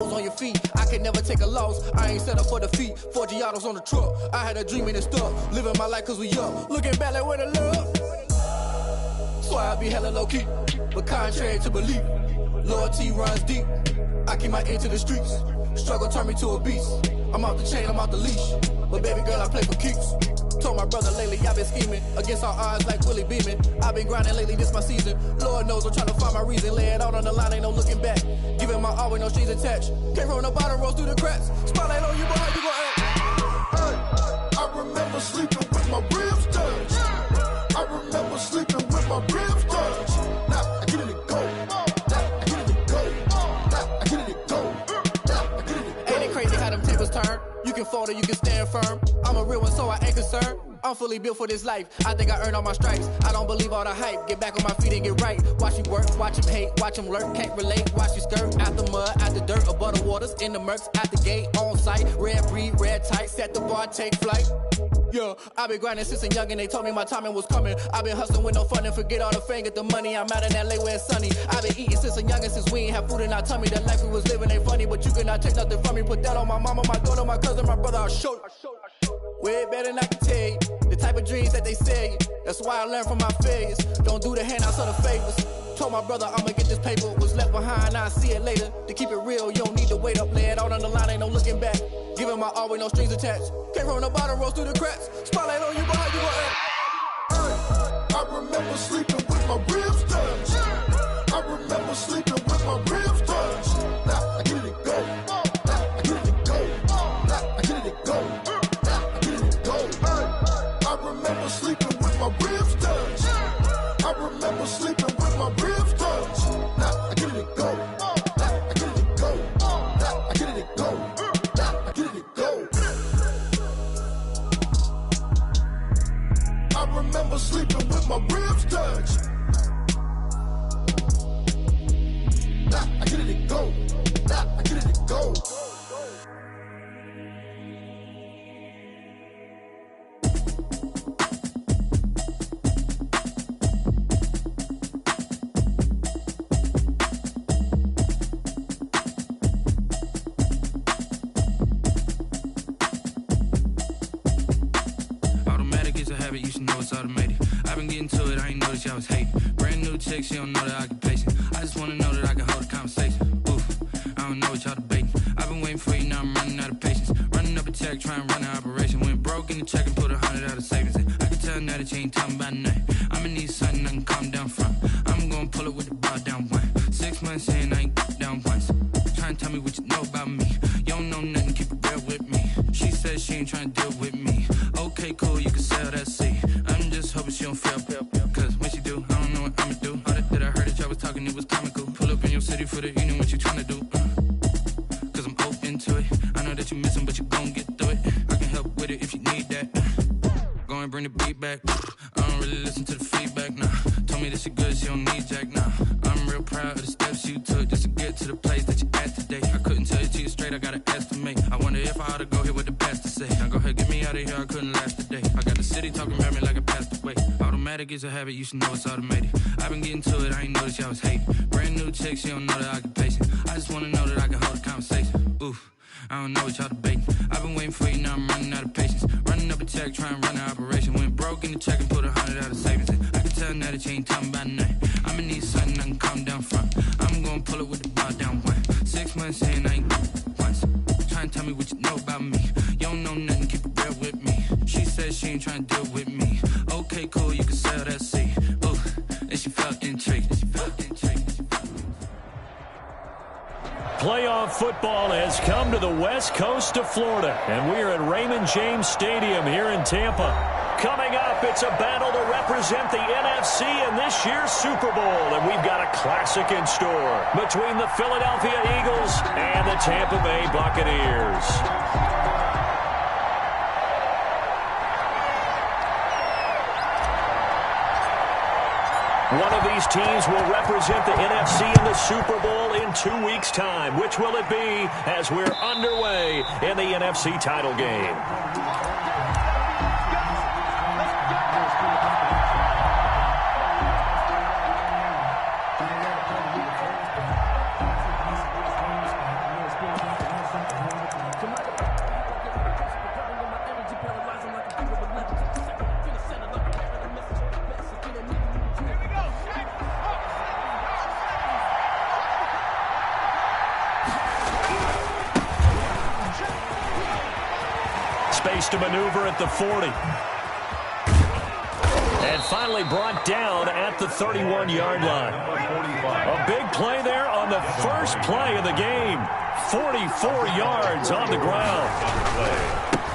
On your feet, I can never take a loss. I ain't set up for defeat. 4 Giottos on the truck. I had a dream and it stuck. Living my life cause we up. Looking back like where the love. So I be hella low key, but contrary to belief, loyalty runs deep. I keep my ear to the streets. Struggle turned me to a beast. I'm off the chain, I'm off the leash. But baby girl, I play for keeps. Told my brother lately I've been scheming against all odds like Willie Beeman. I've been grinding lately, this my season. Lord knows I'm trying to find my reason. Lay it out on the line, ain't no looking back. Giving my all with no strings attached. Can't roll no bottom, rolls through the cracks. Spotlight on you, boy, how you gon' act? Hey, I remember sleeping with my ribs touched. I remember sleeping with my ribs touched. Now I get it to go. Now I get it to go. Now I get it to go. Now I get it to go. Ain't it crazy how them tables turn? You can fold or you can stand firm. I'm a real one, so I ain't concerned. I'm fully built for this life. I think I earned all my stripes. I don't believe all the hype. Get back on my feet and get right. Watch you work, watch him hate, watch him lurk. Can't relate, watch you skirt. Out the mud, out the dirt, above the waters, in the murks, out the gate, on site. Red breed, red tight, set the bar, take flight. Yeah, I've been grinding since a young and they told me my timing was coming. I've been hustling with no fun and forget all the fame, get the money. I'm out in LA where it's sunny. I've been eating since a young and since we ain't have food in our tummy. The life we was living ain't funny, but you cannot take nothing from me. Put that on my mama, my daughter, my cousin, my brother, I'll show you. Way better than I can tell you. The type of dreams that they sell you. That's why I learned from my failures. Don't do the handouts or the favors. Told my brother I'ma get this paper. Was left behind, I'll see it later. To keep it real, you don't need to wait up. Lay it out on the line, ain't no looking back. Giving my all with no strings attached. Can't roll no bottom, rolls through the cracks. Spotlight on you, boy, how you gon' act? Hey, I remember sleeping with my ribs touched. I remember sleeping with my ribs touched. Now I get it to go. Now I get it to go. Now I get it to go. Now I get it to go. Hey, I remember sleeping with my ribs touched. I remember sleeping with my ribs touched. Now I get it to go. Now I get it to go. Now I get it to go. Now I get it to go. I remember sleeping with my ribs touched. Now I get it to go. Now I get it to go. You should know it's automated. I've been getting to it, I ain't noticed y'all was hating. Brand new chick, she don't know the occupation. I just wanna know that I can hold a conversation. Oof, I don't know what y'all debating. I've been waiting for you, now I'm running out of patience. Running up a check, trying to run an operation. Went broke in the check and put 100 out of savings in. I can tell now that you ain't talking about nothing. I'ma need something I can calm down from. I'm gonna pull it with the bar down one. 6 months in, I ain't down once. Trying to tell me what you know about me. You don't know nothing, keep it real with me. She said she ain't trying to deal with me. Okay, cool, you can sell that seat. I'm just hoping she don't fail. Cause when she do, I don't know what I'ma do. All that I heard that y'all was talking, it was comical. Pull up in your city for the evening, what you trying to do? Cause I'm open to it. I know that you missing, but you gon' get through it. I can help with it if you need that. Go and bring the beat back. I don't really listen to the feedback, nah. Told me that she good, she don't need Jack, nah. I'm real proud of the steps you took just to get to the place that you at today. I couldn't tell you to you straight, I gotta estimate. I wonder if I ought to go here with the pastor say. Now go ahead, get me out of here, I couldn't last a day. I got the city talking about me like I passed away. Automatic is a habit, you should know it's automated. I've been getting to it, I ain't noticed y'all was hating. Brand new chick, she don't know the occupation. I just wanna know that I can hold a conversation. Oof, I don't know what y'all debating. I've been waiting for you, now I'm running out of patience. Running up a check, trying to run an operation. Went broke in the check and put 100 out of savings in. I can tell now that you ain't talking about nothing. I'ma need something I can calm down from. I'm gonna pull it with the bar down one. 6 months in, I ain't once. Trying to tell me what you know about me. You don't know nothing, keep it real with me. She said she ain't trying to deal with me. Okay, cool, you can sell that seat. Ooh, and she felt intrigued. Playoff football has come to the west coast of Florida, and we are at Raymond James Stadium here in Tampa. Coming up, it's a battle to represent the NFC in this year's Super Bowl, and we've got a classic in store between the Philadelphia Eagles and the Tampa Bay Buccaneers. One of these teams will represent the NFC in the Super Bowl in 2 weeks' time. Which will it be as we're underway in the NFC title game? Space to maneuver at the 40. And finally brought down at the 31-yard line. A big play there on the first play of the game. 44 yards on the ground.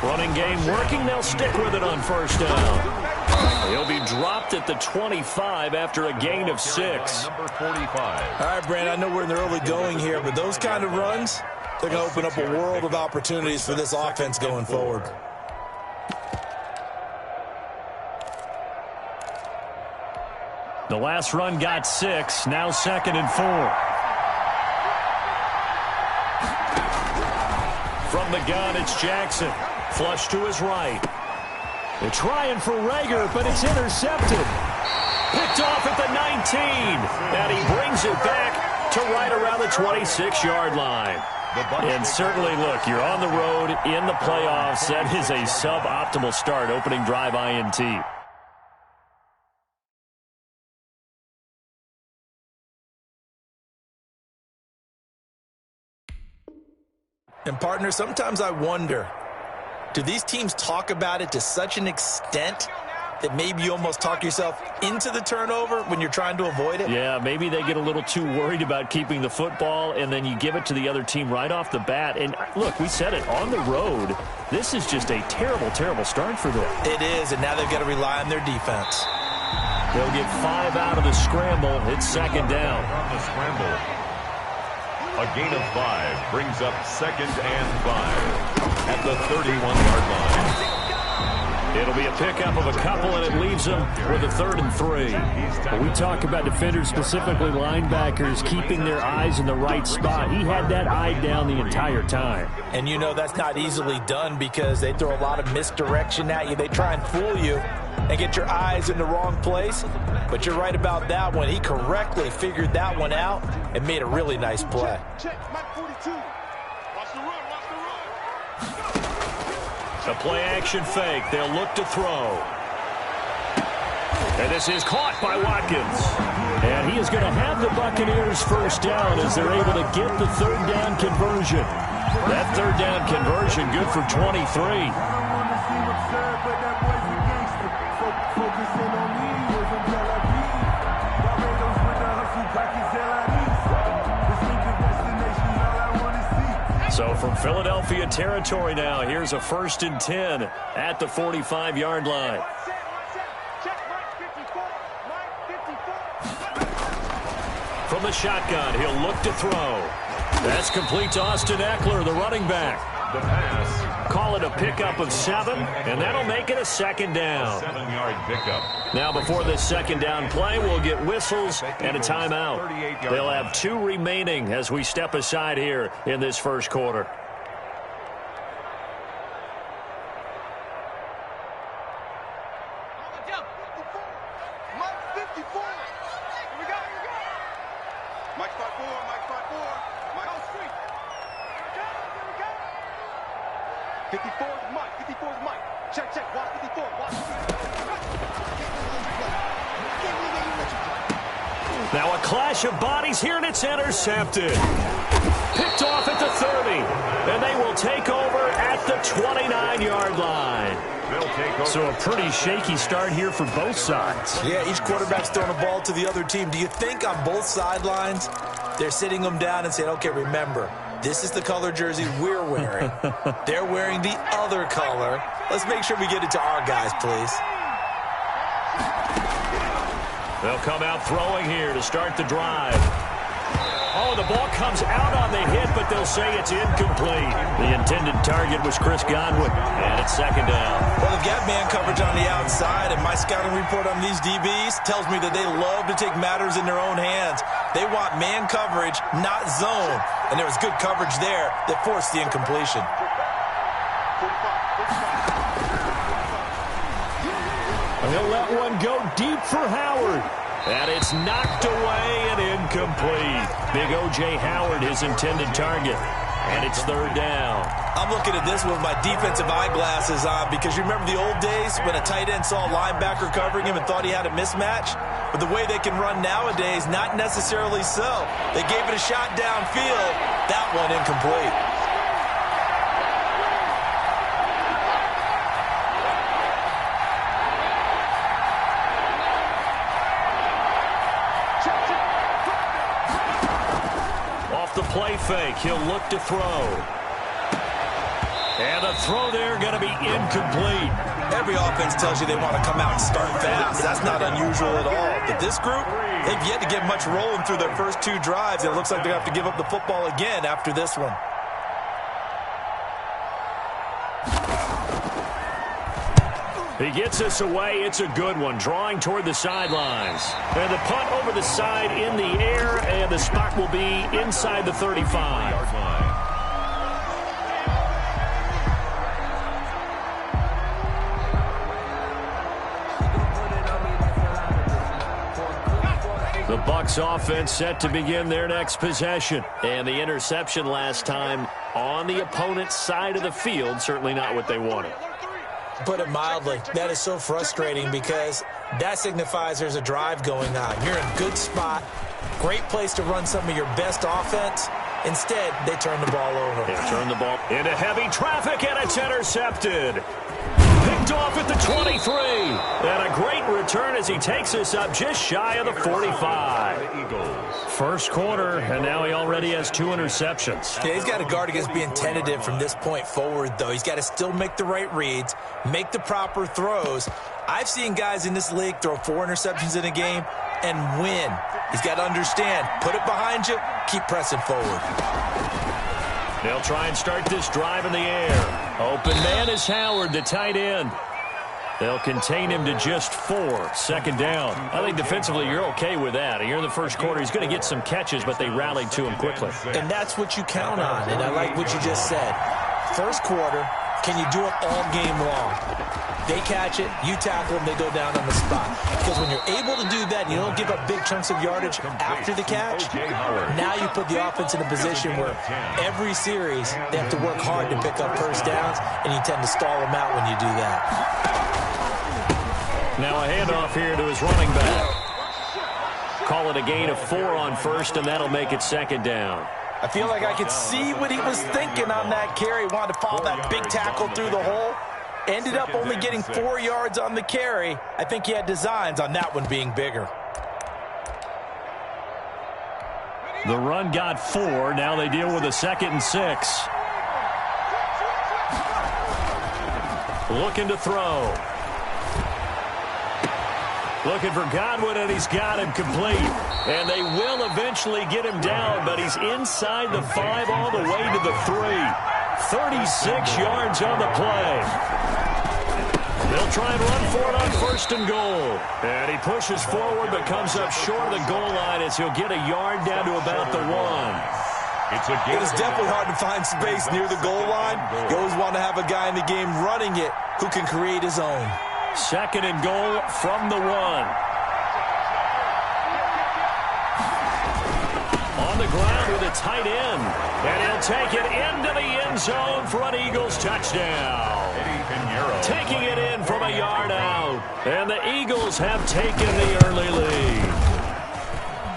Running game working. They'll stick with it on first down. He'll be dropped at the 25 after a gain of 6. Number 45. All right, Brand, I know we're in the early going here, but those kind of runs, they're going to open up a world of opportunities for this offense going forward. The last run got 6. Now 2nd and 4. From the gun, it's Jackson. Flush to his right. They're trying for Reagor, but it's intercepted. Picked off at the 19. And he brings it back to right around the 26-yard line. And certainly, look, you're on the road in the playoffs. That is a suboptimal start, opening drive INT. And, partner, sometimes I wonder, do these teams talk about it to such an extent that maybe you almost talk yourself into the turnover when you're trying to avoid it? Yeah, maybe they get a little too worried about keeping the football, and then you give it to the other team right off the bat. And, look, we said it, on the road, this is just a terrible, terrible start for them. It is, and now they've got to rely on their defense. They'll get 5 out of the scramble. It's 2nd down. From the scramble. A gain of 5 brings up 2nd and 5 at the 31-yard line. It'll be a pickup of a couple, and it leaves them with a 3rd and 3. When we talk about defenders, specifically linebackers, keeping their eyes in the right spot, he had that eye down the entire time. And you know that's not easily done because they throw a lot of misdirection at you. They try and fool you and get your eyes in the wrong place. But you're right about that one. He correctly figured that one out and made a really nice play. Check, Mike 42. Watch the run, watch the run. A play-action fake. They'll look to throw. And this is caught by Watkins. And he is going to have the Buccaneers first down as they're able to get the 3rd down conversion. That 3rd down conversion good for 23. So from Philadelphia territory now, here's a 1st and 10 at the 45-yard line. From the shotgun, he'll look to throw. That's complete to Austin Eckler, the running back. The pass. Call it a pickup of 7, and that'll make it a 2nd down. 7-yard pickup. Now before this 2nd down play, we'll get whistles and a timeout. They'll have 2 remaining as we step aside here in this first quarter. Now a clash of bodies here, and it's intercepted. Picked off at the 30, and they will take over at the 29-yard line. So a pretty shaky start here for both sides. Yeah, each quarterback's throwing a ball to the other team. Do you think on both sidelines they're sitting them down and saying, okay, remember, this is the color jersey we're wearing. They're wearing the other color. Let's make sure we get it to our guys, please. They'll come out throwing here to start the drive. Oh, the ball comes out on the hit, but they'll say it's incomplete. The intended target was Chris Godwin, and it's 2nd down. Well, they've got man coverage on the outside, and my scouting report on these DBs tells me that they love to take matters in their own hands. They want man coverage, not zone. And there was good coverage there that forced the incompletion. He'll let one go deep for Howard. And it's knocked away and incomplete. Big O.J. Howard, his intended target. And it's 3rd down. I'm looking at this with my defensive eyeglasses on because you remember the old days when a tight end saw a linebacker covering him and thought he had a mismatch? But the way they can run nowadays, not necessarily so. They gave it a shot downfield. That one incomplete. fake. He'll look to throw. And the throw there going to be incomplete. Every offense tells you they want to come out and start fast. That's not unusual at all. But this group, they've yet to get much rolling through their first 2 drives. It looks like they have to give up the football again after this one. He gets us away. It's a good one. Drawing toward the sidelines. And the punt over the side in the air, and the spot will be inside the 35. The Bucs offense set to begin their next possession. And the interception last time on the opponent's side of the field, certainly not what they wanted. Put it mildly, that is so frustrating because that signifies there's a drive going on. You're in a good spot, great place to run some of your best offense. Instead, they turn the ball over. They turn the ball into heavy traffic, and it's intercepted. Picked off at the 23. And a great return as he takes us up just shy of the 45. First quarter, and now he already has 2 interceptions. Yeah, he's got to guard against being tentative from this point forward, though. He's got to still make the right reads, make the proper throws. I've seen guys in this league throw 4 interceptions in a game and win. He's got to understand, put it behind you, keep pressing forward. They'll try and start this drive in the air. Open man is Howard, the tight end. They'll contain him to just 4. Second down. I think defensively you're okay with that. Here in the first quarter, he's going to get some catches, but they rallied to him quickly. And that's what you count on, and I like what you just said. First quarter, can you do it all game long? They catch it, you tackle them, they go down on the spot. Because when you're able to do that, and you don't give up big chunks of yardage after the catch, now you put the offense in a position where every series they have to work hard to pick up first downs, and you tend to stall them out when you do that. Now a handoff here to his running back. Call it a gain of 4 on first, and that'll make it second down. I feel like I could see what he was thinking on that carry. He wanted to follow that big tackle through the hole. Ended up only getting 4 yards on the carry. I think he had designs on that one being bigger. The run got 4. Now they deal with a 2nd and 6. Looking to throw. Looking for Godwin, and he's got him complete. And they will eventually get him down, but he's inside the 5 all the way to the 3. 36 yards on the play. They'll try and run for it on 1st and goal. And he pushes forward but comes up short of the goal line as he'll get a yard down to about the 1. It is definitely hard to find space near the goal line. You always want to have a guy in the game running it who can create his own. 2nd and goal from the 1. On the ground with a tight end. And he'll take it into the end zone for an Eagles touchdown. Taking it in from a yard out. And the Eagles have taken the early lead.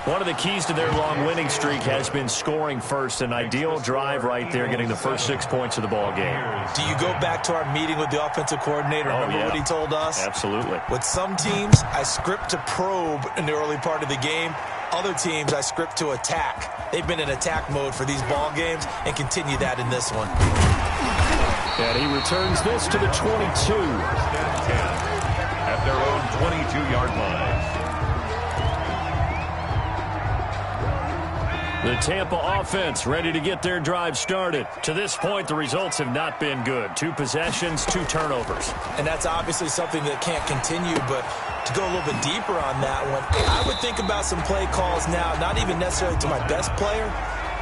One of the keys to their long winning streak has been scoring first. An ideal drive right there, getting the first 6 points of the ball game. Do you go back to our meeting with the offensive coordinator? Remember what he told us? Absolutely. With some teams, I script to probe in the early part of the game. Other teams, I script to attack. They've been in attack mode for these ball games and continue that in this one. And he returns this to the 22. At their own 22-yard line. The Tampa offense ready to get their drive started. To this point, the results have not been good. 2 possessions, 2 turnovers. And that's obviously something that can't continue, but to go a little bit deeper on that one, I would think about some play calls now, not even necessarily to my best player,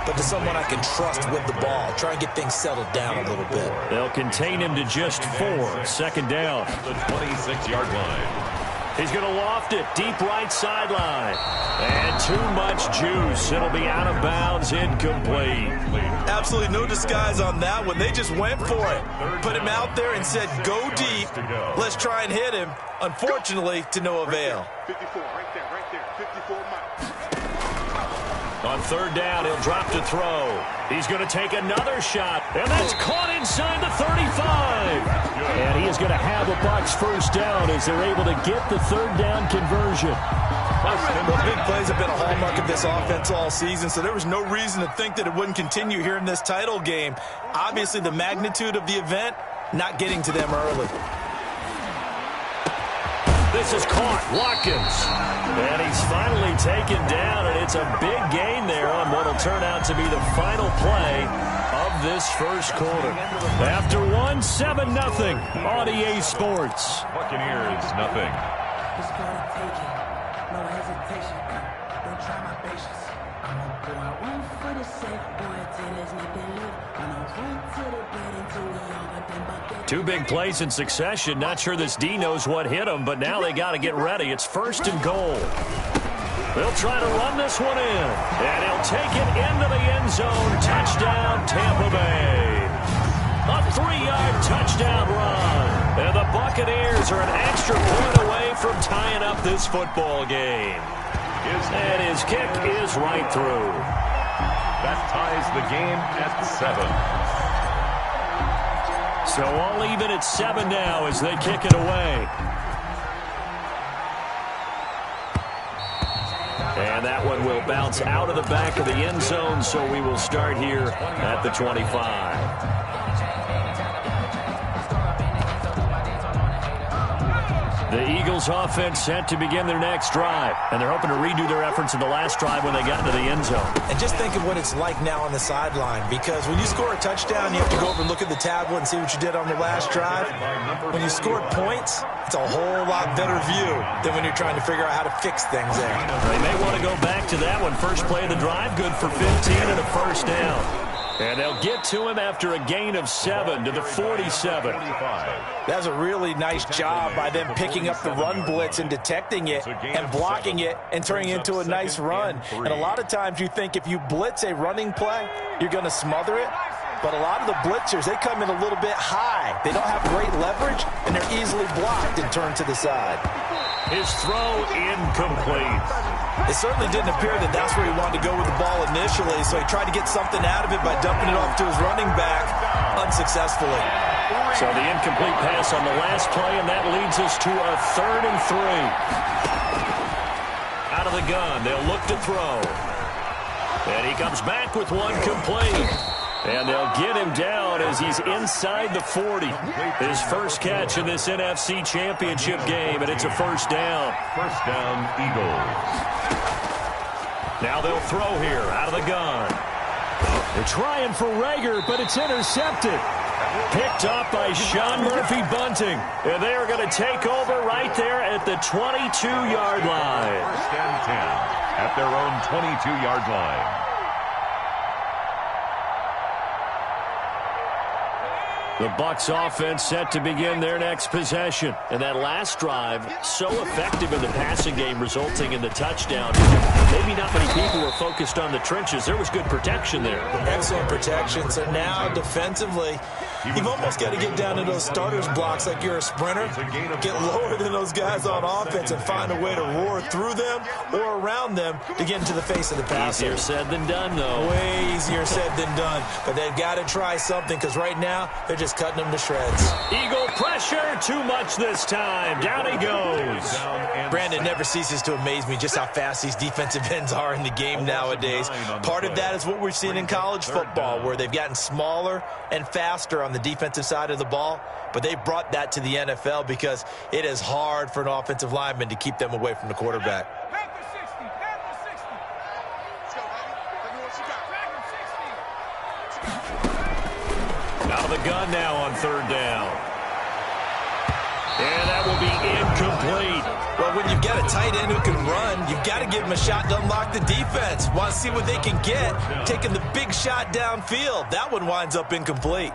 but to someone I can trust with the ball. Try and get things settled down a little bit. They'll contain him to just 4. Second down. The 26-yard line. He's going to loft it deep right sideline. And too much juice. It'll be out of bounds, incomplete. Absolutely no disguise on that one. They just went for it. Put him out there and said, go deep. Let's try and hit him. Unfortunately, to no avail. 54, right there, 54 miles. On 3rd down, he'll drop to throw. He's going to take another shot, and that's caught inside the 35. And he is going to have a Bucs first down as they're able to get the 3rd down conversion. Well, big plays have been a hallmark of this offense all season, so there was no reason to think that it wouldn't continue here in this title game. Obviously, the magnitude of the event, not getting to them early. This is caught. Watkins. And he's finally taken down, and it's a big gain there on what will turn out to be the final play of this first quarter. After one, 7-0 on EA Sports. Buccaneers, nothing. It's gonna take it. No hesitation. Don't try my patience. I'm gonna go out one for the safe. Boy, till there's nothing left. I'm gonna run to the bed until we all got them buckets. Two big plays in succession. Not sure this D knows what hit him, but now they got to get ready. It's 1st and goal. They'll try to run this one in, and he'll take it into the end zone. Touchdown, Tampa Bay. A 3-yard touchdown run. And the Buccaneers are an extra point away from tying up this football game. And his kick is right through. That ties the game at 7. So all even at 7 now as they kick it away. And that one will bounce out of the back of the end zone, so we will start here at the 25. The Eagles offense set to begin their next drive, and they're hoping to redo their efforts in the last drive when they got into the end zone. And just think of what it's like now on the sideline, because when you score a touchdown, you have to go over and look at the tablet and see what you did on the last drive. When you scored points, it's a whole lot better view than when you're trying to figure out how to fix things there. They may want to go back to that one. First play of the drive, good for 15 and a first down. And they'll get to him after a gain of 7 to the 47. That's a really nice job by them picking up the run blitz and detecting it and blocking it and turning it into a nice run. And a lot of times you think if you blitz a running play, you're going to smother it. But a lot of the blitzers, they come in a little bit high. They don't have great leverage, and they're easily blocked and turned to the side. His throw incomplete. It certainly didn't appear that that's where he wanted to go with the ball initially, so he tried to get something out of it by dumping it off to his running back unsuccessfully. So the incomplete pass on the last play, and that leads us to a 3rd and 3. Out of the gun, they'll look to throw. And he comes back with one complete. And they'll get him down as he's inside the 40. His first catch in this NFC Championship game, and it's a first down. First down, Eagles. Now they'll throw here out of the gun. They're trying for Reagor, but it's intercepted. Picked up by Sean Murphy-Bunting. And they are going to take over right there at the 22-yard line. First and 10 at their own 22-yard line. The Bucs offense set to begin their next possession. And that last drive, so effective in the passing game, resulting in the touchdown. Maybe not many people were focused on the trenches. There was good protection there. Excellent protection. So now defensively, you've almost got to get down to those starters blocks like you're a sprinter. Get lower than those guys on offense and find a way to roar through them or around them to get into the face of the passer. Easier said than done, though. Way easier said than done. But they've got to try something because right now they're just cutting them to shreds. Eagle pressure, too much this time. Down he goes. Brandon, never ceases to amaze me just how fast these defensive ends are in the game nowadays. Part of that is what we're seeing in college football, where they've gotten smaller and faster on the defensive side of the ball, but they brought that to the NFL because it is hard for an offensive lineman to keep them away from the quarterback. Out of the gun now on 3rd down. And that will be incomplete. Well, when you've got a tight end who can run, you've got to give him a shot to unlock the defense. Want to see what they can get, taking the big shot downfield. That one winds up incomplete.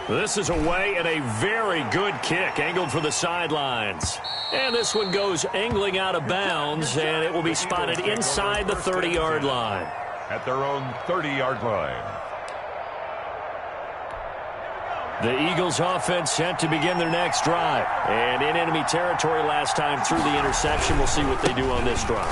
This is away and a very good kick, angled for the sidelines. And this one goes angling out of bounds, and it will be spotted inside the 30-yard line. At their own 30-yard line. The Eagles offense set to begin their next drive. And in enemy territory last time through the interception. We'll see what they do on this drive.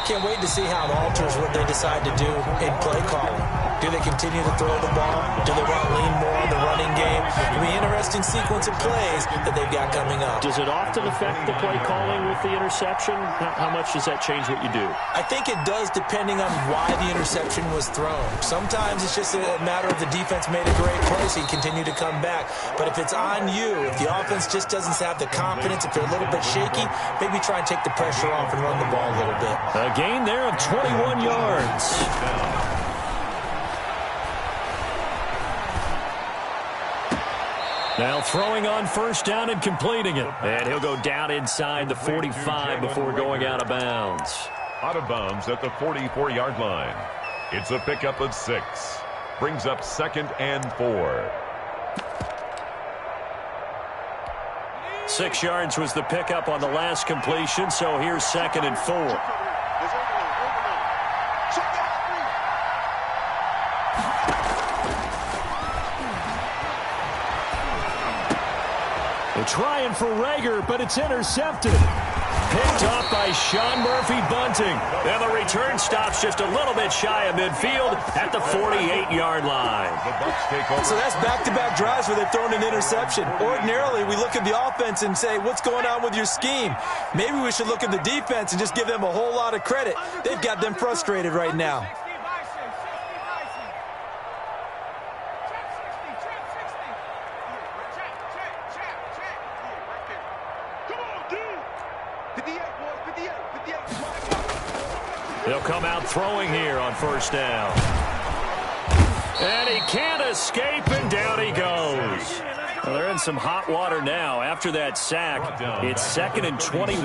Can't wait to see how it alters what they decide to do in play calling. Do they continue to throw the ball? Do they want to lean more on the running game? It'll be an interesting sequence of plays that they've got coming up. Does it often affect the play calling with the interception? How much does that change what you do? I think it does depending on why the interception was thrown. Sometimes it's just a matter of the defense made a great play, so you continue to come back. But if it's on you, if the offense just doesn't have the confidence, if they're a little bit shaky, maybe try and take the pressure off and run the ball a little bit. A gain there of 21 yards. Now throwing on first down and completing it. And he'll go down inside the 45 before going out of bounds. Out of bounds at the 44-yard line. It's a pickup of 6. Brings up 2nd and 4. 6 yards was the pickup on the last completion, so here's 2nd and 4. They're trying for Rager, but it's intercepted. Picked off by Sean Murphy-Bunting. And the return stops just a little bit shy of midfield at the 48-yard line. So that's back-to-back drives where they've thrown an interception. Ordinarily, we look at the offense and say, what's going on with your scheme? Maybe we should look at the defense and just give them a whole lot of credit. They've got them frustrated right now. He'll come out throwing here on first down. And he can't escape, and down he goes. Well, they're in some hot water now. After that sack, it's 2nd and 21.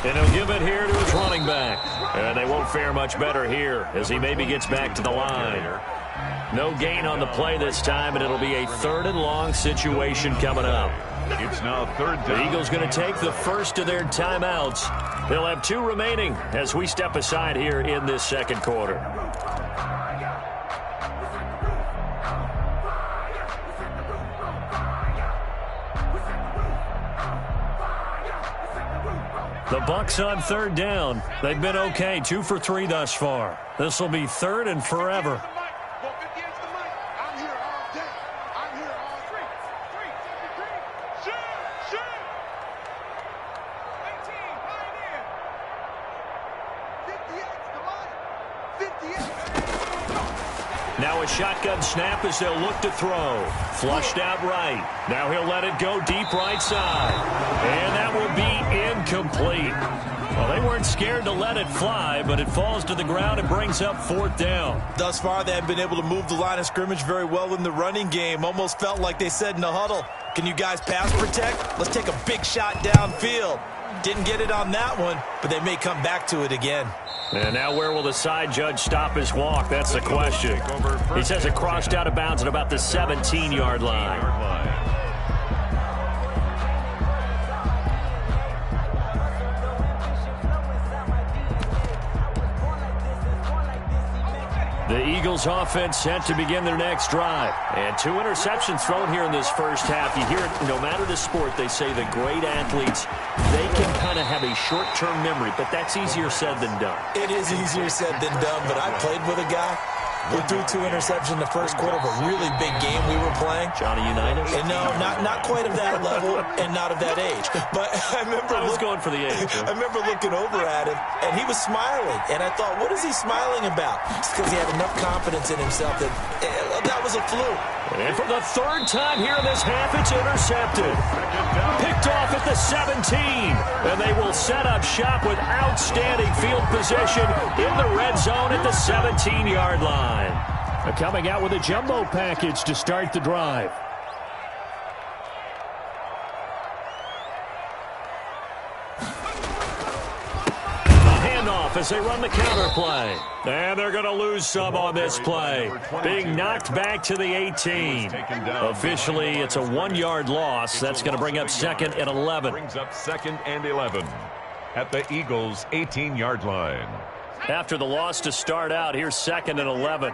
And he'll give it here to his running back. And they won't fare much better here as he maybe gets back to the line. No gain on the play this time, and it'll be a 3rd and long situation coming up. It's now 3rd down. The Eagles going to take the first of their timeouts. They'll have 2 remaining as we step aside here in this second quarter. The Bucs on 3rd down. They've been okay, 2 for 3 thus far. This will be 3rd and forever. Now a shotgun snap as they'll look to throw. Flushed out right. Now he'll let it go deep right side. And that will be incomplete. Well, they weren't scared to let it fly, but it falls to the ground and brings up 4th down. Thus far, they haven't been able to move the line of scrimmage very well in the running game. Almost felt like they said in the huddle, can you guys pass protect? Let's take a big shot downfield. Didn't get it on that one, but they may come back to it again. And now where will the side judge stop his walk? That's the question. He says it crossed out of bounds at about the 17-yard line. The Eagles offense set to begin their next drive. And 2 interceptions thrown here in this first half. You hear it, no matter the sport, they say the great athletes, they can kind of have a short-term memory, but that's easier said than done. It is easier said than done, but I played with a guy who threw 2 interceptions in the first quarter of a really big game we were playing. Johnny Unitas? And no, not quite of that level and not of that age. But I remember I was going for the age. I remember looking over at him, and he was smiling. And I thought, what is he smiling about? It's because he had enough confidence in himself that that was a fluke. And for the 3rd time here in this half, it's intercepted. Picked off at the 17. And they will set up shop with outstanding field position in the red zone at the 17-yard line. Coming out with a jumbo package to start the drive. Handoff as they run the counter play. And they're going to lose some on this play. Being knocked back to the 18. Officially, it's a 1-yard loss. That's going to bring up 2nd and 11. Brings up 2nd and 11 at the Eagles' 18-yard line. After the loss to start out, here's 2nd and 11.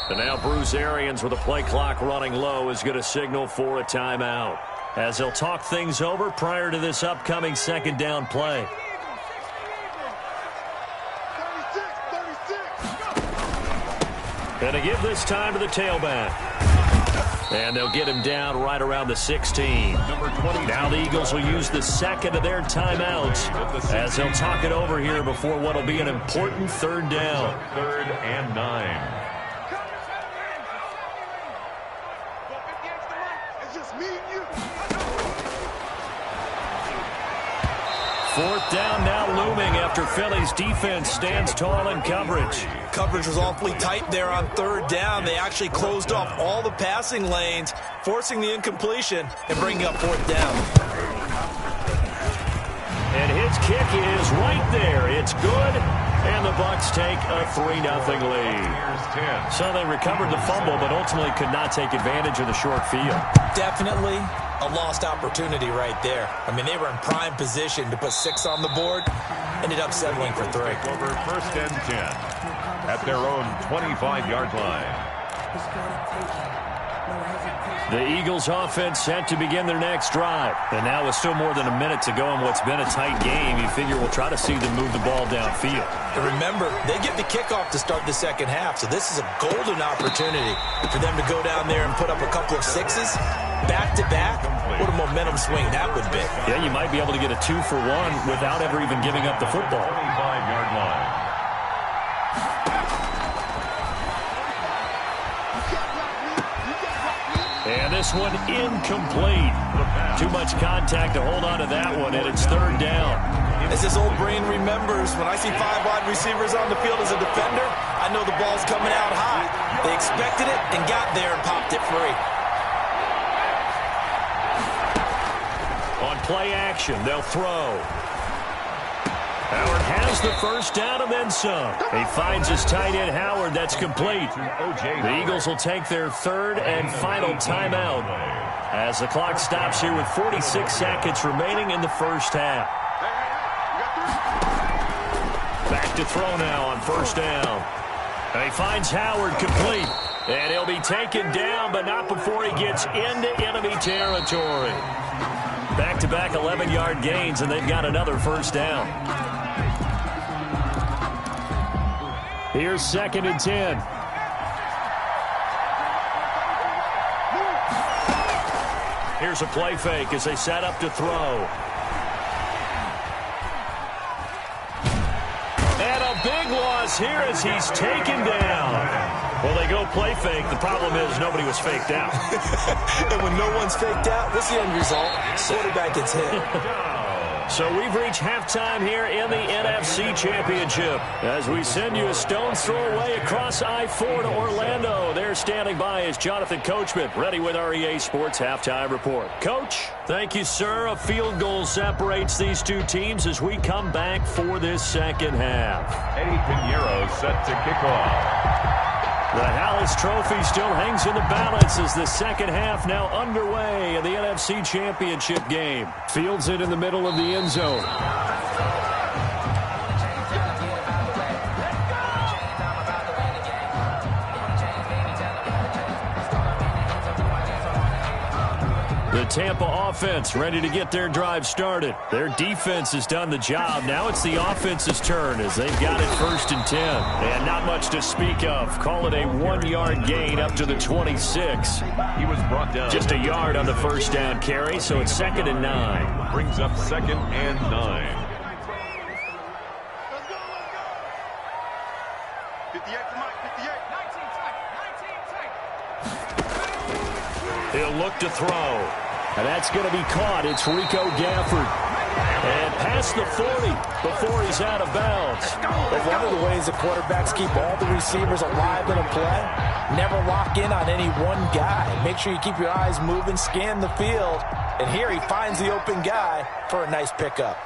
And now Bruce Arians, with the play clock running low, is going to signal for a timeout, as they'll talk things over prior to this upcoming second down play. And to give this time to the tailback. And they'll get him down right around the 16. Now the Eagles will use the second of their timeouts as they'll talk it over here before what will be an important third down. 3rd and 9. Fourth down now looming after Philly's defense stands tall in coverage. Coverage was awfully tight there on third down. They actually closed off all the passing lanes, forcing the incompletion and bringing up fourth down. And his kick is right there. It's good, and the Bucs take a 3-0 lead. So they recovered the fumble, but ultimately could not take advantage of the short field. Definitely a lost opportunity right there. I mean, they were in prime position to put 6 on the board. Ended up settling for 3. Over 1st and 10 at their own 25-yard line. The Eagles offense set to begin their next drive. And now with still more than a minute to go in what's been a tight game, you figure we'll try to see them move the ball downfield. And remember, they get the kickoff to start the second half, so this is a golden opportunity for them to go down there and put up a couple of 6s. Back-to-back, what a momentum swing that would be. Yeah, you might be able to get a 2-for-1 without ever even giving up the football. 25-yard line. And this one incomplete. Too much contact to hold on to that one, and it's third down. As this old brain remembers, when I see 5 wide receivers on the field as a defender, I know the ball's coming out high. They expected it and got there and popped it free. On play action, they'll throw. Howard has the first down and then some. He finds his tight end Howard. That's complete. The Eagles will take their 3rd and final timeout as the clock stops here with 46 seconds remaining in the first half. Back to throw now on first down. And he finds Howard complete. And he'll be taken down, but not before he gets into enemy territory. Back-to-back 11-yard gains, and they've got another first down. Here's 2nd and 10. Here's a play fake as they set up to throw. And a big loss here as he's taken down. Well, they go play fake. The problem is nobody was faked out. And when no one's faked out, what's the end result? Quarterback gets hit. So we've reached halftime here in the NFC Championship as we send you a stone's throw away across I-4 to Orlando. There standing by is Jonathan Coachman, ready with our EA Sports Halftime Report. Coach, thank you, sir. A field goal separates these two teams as we come back for this second half. Eddie Pinheiro set to kick off. The Hallis Trophy still hangs in the balance as the second half now underway in the NFC Championship game. Fields it in the middle of the end zone. The Tampa offense ready to get their drive started. Their defense has done the job. Now it's the offense's turn as they've got it 1st and 10. And not much to speak of. Call it a 1-yard gain up to the 26. He was brought down. Just a yard on the first down carry, so it's 2nd and 9. Brings up 2nd and 9. He'll look to throw. And that's going to be caught. It's Rico Gafford. And past the 40 before he's out of bounds. But one of the ways the quarterbacks keep all the receivers alive in a play, never lock in on any one guy. Make sure you keep your eyes moving, scan the field. And here he finds the open guy for a nice pickup.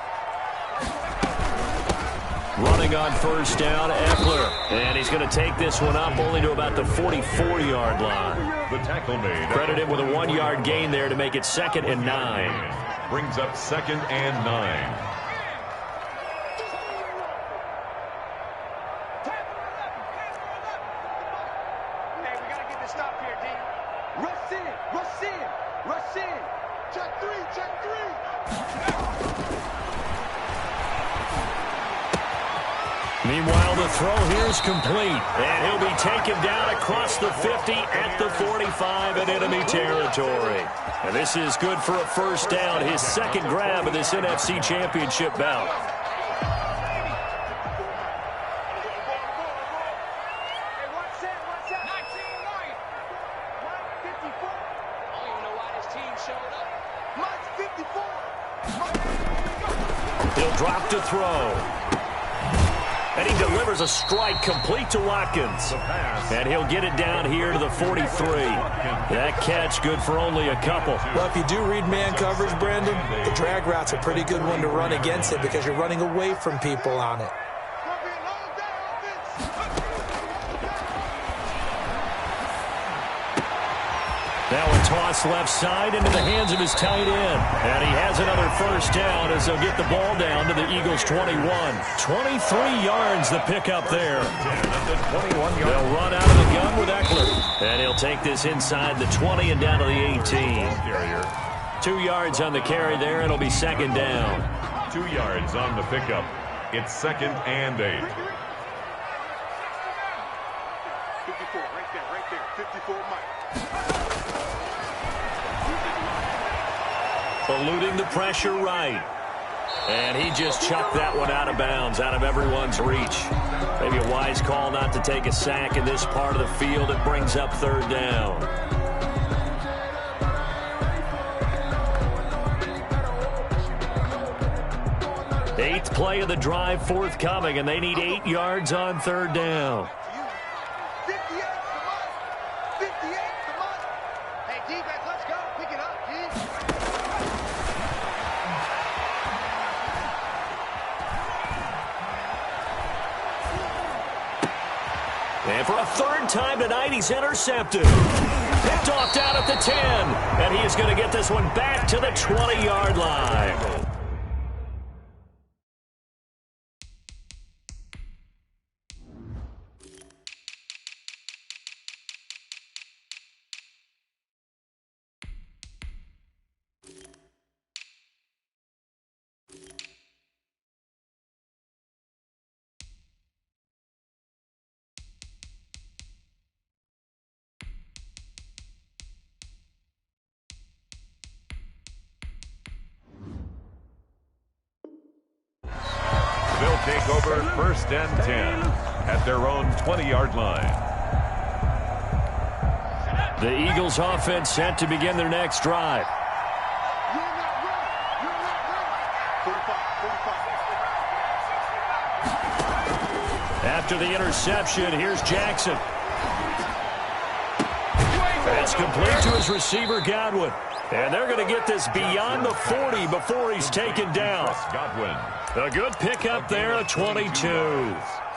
Running on first down, Eckler. And he's going to take this one up only to about the 44-yard line. The tackle made. Credit him with a 1-yard gain there to make it 2nd and 9. Brings up 2nd and 9. Meanwhile, the throw here is complete, and he'll be taken down across the 50 at the 45 in enemy territory. And this is good for a first down, his second grab of this NFC Championship bout. He'll drop to throw. And he delivers a strike complete to Watkins. And he'll get it down here to the 43. That catch good for only a couple. Well, if you do read man coverage, Brandon, the drag route's a pretty good one to run against it because you're running away from people on it. Now a toss left side into the hands of his tight end. And he has another first down as they'll get the ball down to the Eagles' 21. 23 yards the pickup there. They'll run out of the gun with Eckler. And he'll take this inside the 20 and down to the 18. 2 yards on the carry there. It'll be second down. 2 yards on the pickup. It's 2nd and 8. 54, right there, 54 Mike. Eluding the pressure right. And he just chucked that one out of bounds, out of everyone's reach. Maybe a wise call not to take a sack in this part of the field. It brings up third down. Eighth play of the drive forthcoming, and they need 8 yards on third down. And for a third time tonight, he's intercepted. Picked off down at the 10. And he is going to get this one back to the 20-yard line. Take over 1st and 10 at their own 20-yard line. The Eagles offense set to begin their next drive. After the interception, here's Jackson. That's complete to his receiver, Godwin. And they're going to get this beyond the 40 before he's taken down. Godwin. A good pickup there, a 22.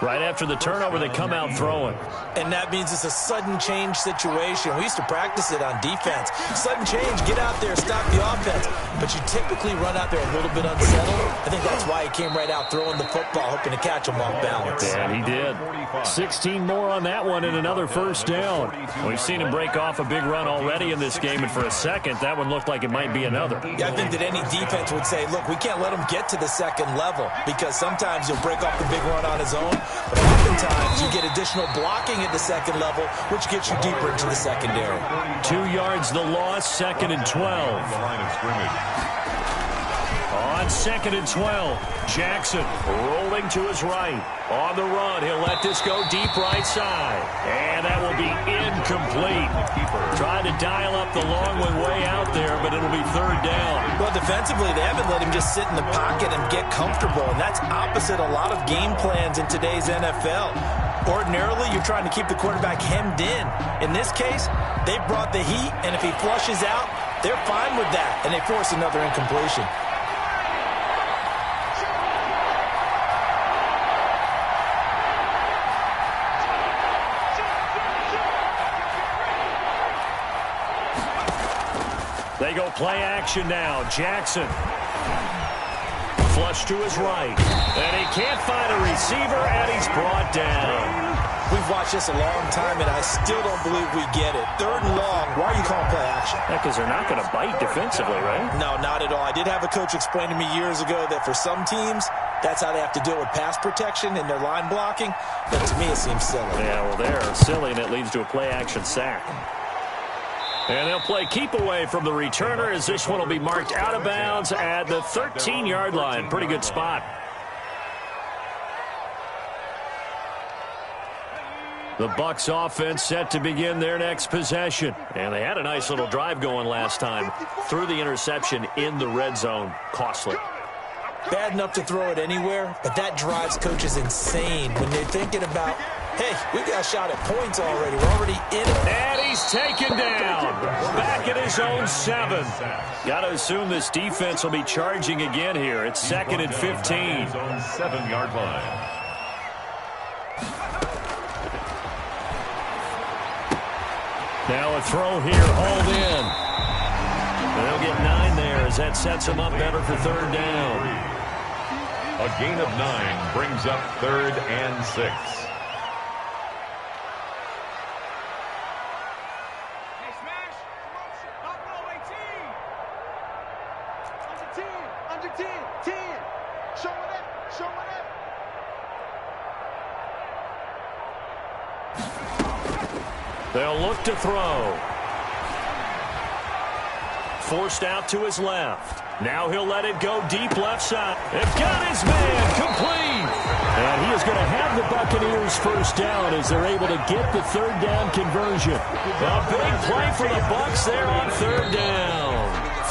Right after the turnover, they come out throwing. And that means it's a sudden change situation. We used to practice it on defense. Sudden change, get out there, stop the offense. But you typically run out there a little bit unsettled. I think that's why he came right out throwing the football, hoping to catch him off balance. And he did. 16 more on that one and another first down. We've seen him break off a big run already in this game, and for a second, that one looked like it might be another. Yeah, I think that any defense would say, look, we can't let him get to the second level because sometimes he'll break off the big run on his own, but oftentimes you get additional blocking at the second level, which gets you deeper into the secondary. 2 yards the loss, 2nd and 12. The line of scrimmage. On 2nd and 12, Jackson rolling to his right. On the run, he'll let this go deep right side. And that will be incomplete. Trying to dial up the long one way out there, but it'll be third down. Well, defensively, they haven't let him just sit in the pocket and get comfortable, and that's opposite a lot of game plans in today's NFL. Ordinarily, you're trying to keep the quarterback hemmed in. In this case, they brought the heat, and if he flushes out, they're fine with that, and they force another incompletion. They go play action now. Jackson. Flush to his right. And he can't find a receiver, and he's brought down. We've watched this a long time, and I still don't believe we get it. Third and long, why are you calling play action? Yeah, because they're not going to bite defensively, right? No, not at all. I did have a coach explain to me years ago that for some teams, That's how they have to do it with pass protection and their line blocking. But to me, it seems silly. Yeah, well, they're silly, and it leads to a play-action sack. And they'll play keep away from the returner as this one will be marked out of bounds at the 13-yard line. Pretty good spot. The Bucs offense set to begin their next possession. And they had a nice little drive going last time. Threw the interception in the red zone. Costly. Bad enough to throw it anywhere, but that drives coaches insane when they're thinking about, hey, we got a shot at points already. We're already in it. And he's taken down. Back at his own 7. Got to assume this defense will be charging again here. It's 2nd and 15. His own 7-yard line. Now a throw here, hauled in. They'll get 9 there as that sets them up better for 3rd down. A gain of 9 brings up 3rd and 6. They'll look to throw. Forced out to his left. Now he'll let it go deep left side. They've got his man complete. And he is going to have the Buccaneers first down as they're able to get the 3rd down conversion. A big play for the Bucs there on 3rd down.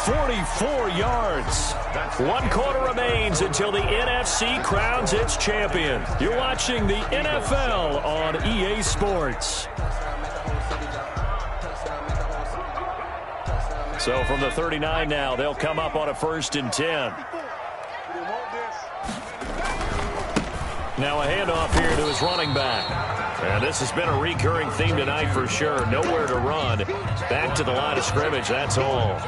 44 yards. 1 quarter remains until the NFC crowns its champion. You're watching the NFL on EA Sports. So from the 39 now, they'll come up on a 1st and 10. Now a handoff here to his running back. And this has been a recurring theme tonight for sure. Nowhere to run. Back to the line of scrimmage, that's all.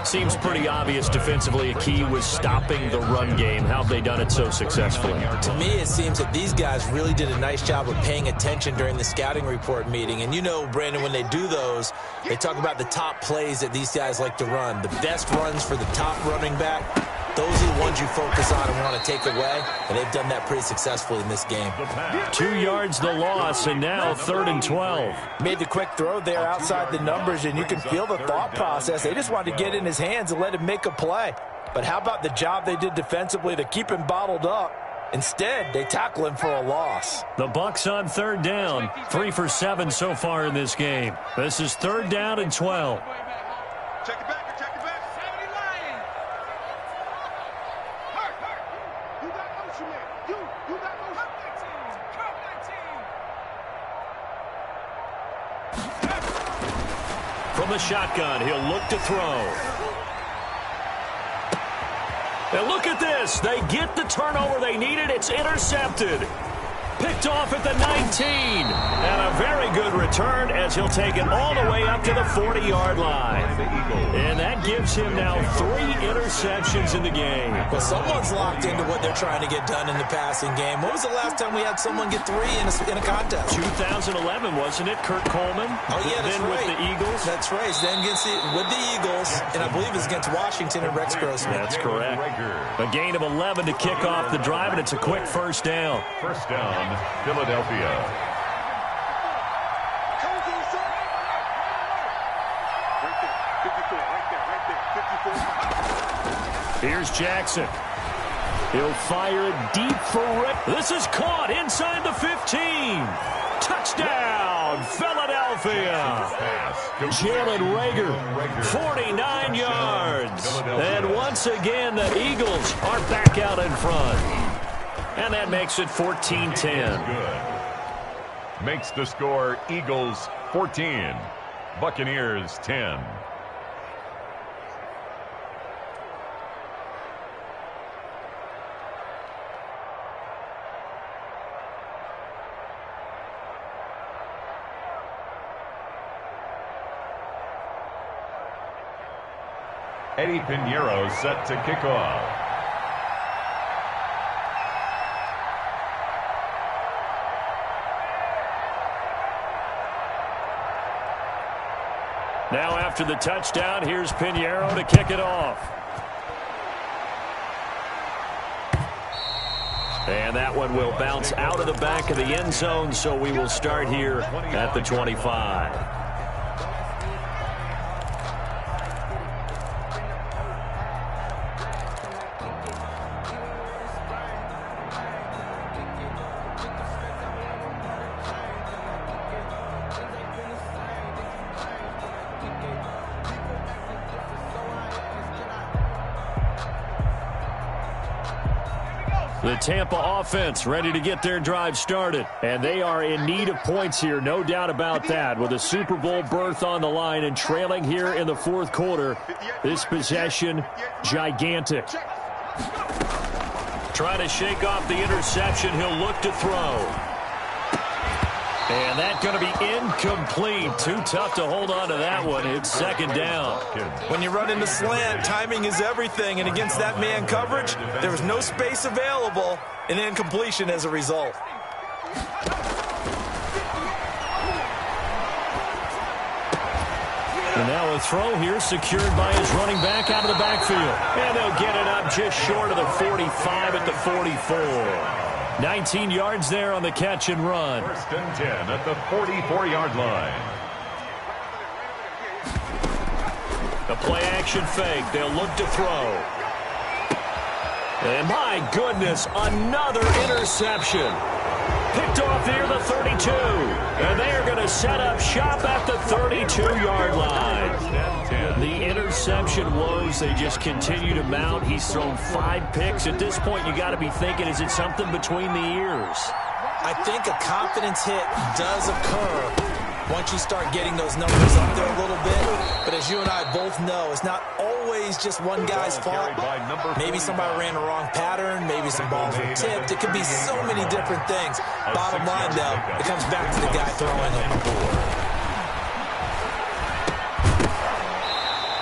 Seems pretty obvious defensively a key was stopping the run game. How have they done it so successfully? To me, it seems that these guys really did a nice job of paying attention during the scouting report meeting. And you know, Brandon, when they do those, they talk about the top plays that these guys like to run. The best runs for the top running back. Those are the ones you focus on and want to take away, and they've done that pretty successfully in this game. 2 yards the loss, and now 3rd and 12. Made the quick throw there outside the numbers, and you can feel the thought process. They just wanted to get in his hands and let him make a play. But how about the job they did defensively to keep him bottled up? Instead, they tackle him for a loss. The Bucs on 3rd down, 3 for 7 so far in this game. This is 3rd down and 12. Check it back. From the shotgun, he'll look to throw. And look at this. They get the turnover they needed. It's intercepted. Picked off at the 19. And a very good return as he'll take it all the way up to the 40-yard line. And that gives him now 3 interceptions in the game. Well, someone's locked into what they're trying to get done in the passing game. When was the last time we had someone get 3 in a contest? 2011, wasn't it? Kurt Coleman. Oh, yeah, that's then right. with the Eagles. That's right. Then with the Eagles, and I believe it's against Washington and Rex Grossman. That's correct. A gain of 11 to kick off the drive, and it's a quick 1st down. 1st down, Philadelphia. Here's Jackson. He'll fire it deep for Rick. This is caught inside the 15. Touchdown, Philadelphia. Jalen Reagor, 49 yards. And once again, the Eagles are back out in front. And that makes it 14-10. Makes the score Eagles 14, Buccaneers 10. Eddie Pinheiro set to kick off. Now after the touchdown, here's Pinheiro to kick it off. And that one will bounce out of the back of the end zone, so we will start here at the 25. The Tampa offense ready to get their drive started. And they are in need of points here, no doubt about that. With a Super Bowl berth on the line and trailing here in the fourth quarter, this possession, gigantic. Trying to shake off the interception. He'll look to throw. And that's going to be incomplete. Too tough to hold on to that one. It's second down. When you run into slant, timing is everything. And against that man coverage, there was no space available, and incompletion as a result. And now a throw here secured by his running back out of the backfield. And they'll get it up just short of the 45 at the 44. 19 yards there on the catch and run. First and 10 at the 44-yard line. A play-action fake. They'll look to throw. And my goodness, another interception. Picked off near the 32. And they are going to set up shop at the 32-yard line. The interception woes, they just continue to mount. He's thrown 5 picks. At this point, you got to be thinking, is it something between the ears? I think a confidence hit does occur once you start getting those numbers up there a little bit. But as you and I both know, it's not always just one guy's fault. Maybe somebody ran the wrong pattern. Maybe some balls were tipped. It could be so many different things. Bottom line, though, it comes back to the guy throwing on the board.